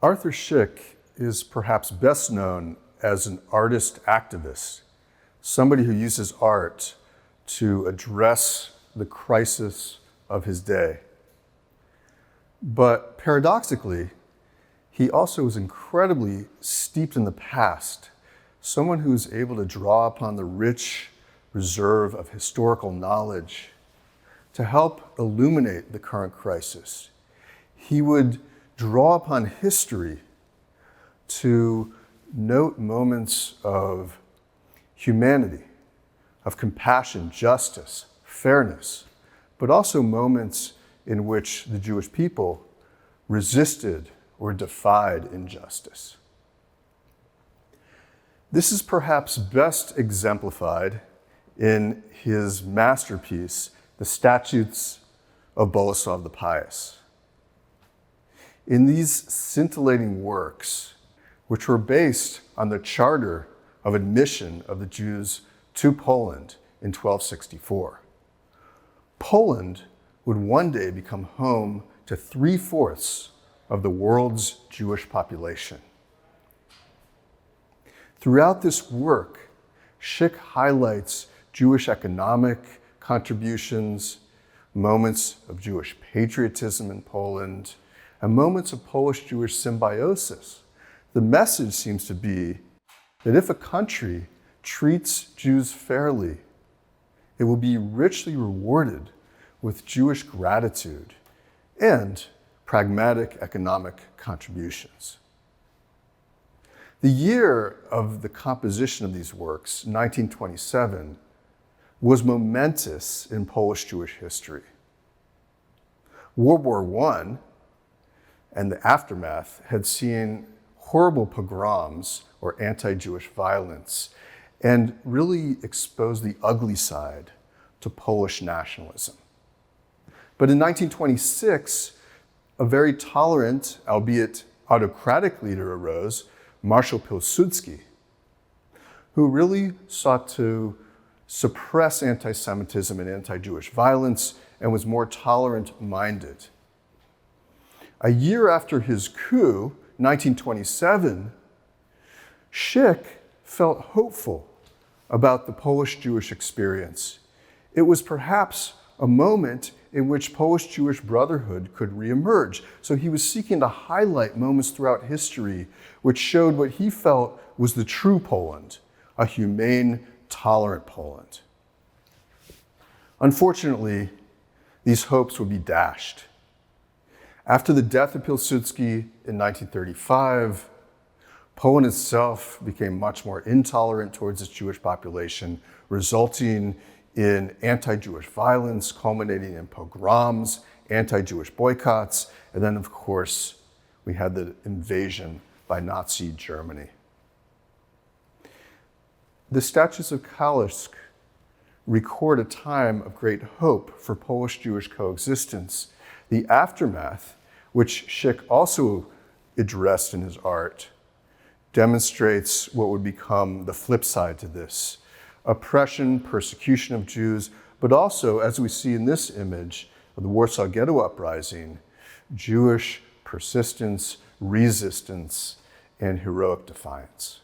Arthur Szyk is perhaps best known as an artist activist, somebody who uses art to address the crisis of his day. But paradoxically, he also was incredibly steeped in the past, someone who is able to draw upon the rich reserve of historical knowledge to help illuminate the current crisis. He would draw upon history to note moments of humanity, of compassion, justice, fairness, but also moments in which the Jewish people resisted or defied injustice. This is perhaps best exemplified in his masterpiece, The Statutes of Boleslav the Pious. In these scintillating works, which were based on the charter of admission of the Jews to Poland in 1264, Poland would one day become home to 3/4 of the world's Jewish population. Throughout this work, Szyk highlights Jewish economic contributions, moments of Jewish patriotism in Poland, and moments of Polish-Jewish symbiosis. The message seems to be that if a country treats Jews fairly, it will be richly rewarded with Jewish gratitude and pragmatic economic contributions. The year of the composition of these works, 1927, was momentous in Polish-Jewish history. World War I and the aftermath had seen horrible pogroms or anti-Jewish violence and really exposed the ugly side to Polish nationalism. But in 1926, a very tolerant, albeit autocratic leader arose, Marshal Pilsudski, who really sought to suppress anti-Semitism and anti-Jewish violence and was more tolerant-minded. A year after his coup, 1927, Szyk felt hopeful about the Polish-Jewish experience. It was perhaps a moment in which Polish-Jewish brotherhood could reemerge. So he was seeking to highlight moments throughout history which showed what he felt was the true Poland, a humane, tolerant Poland. Unfortunately, these hopes would be dashed. After the death of Pilsudski in 1935, Poland itself became much more intolerant towards its Jewish population, resulting in anti-Jewish violence, culminating in pogroms, anti-Jewish boycotts, and then, of course, we had the invasion by Nazi Germany. The Statutes of Kalisz record a time of great hope for Polish-Jewish coexistence. The aftermath, which Szyk also addressed in his art, demonstrates what would become the flip side to this: oppression, persecution of Jews, but also, as we see in this image of the Warsaw Ghetto Uprising, Jewish persistence, resistance, and heroic defiance.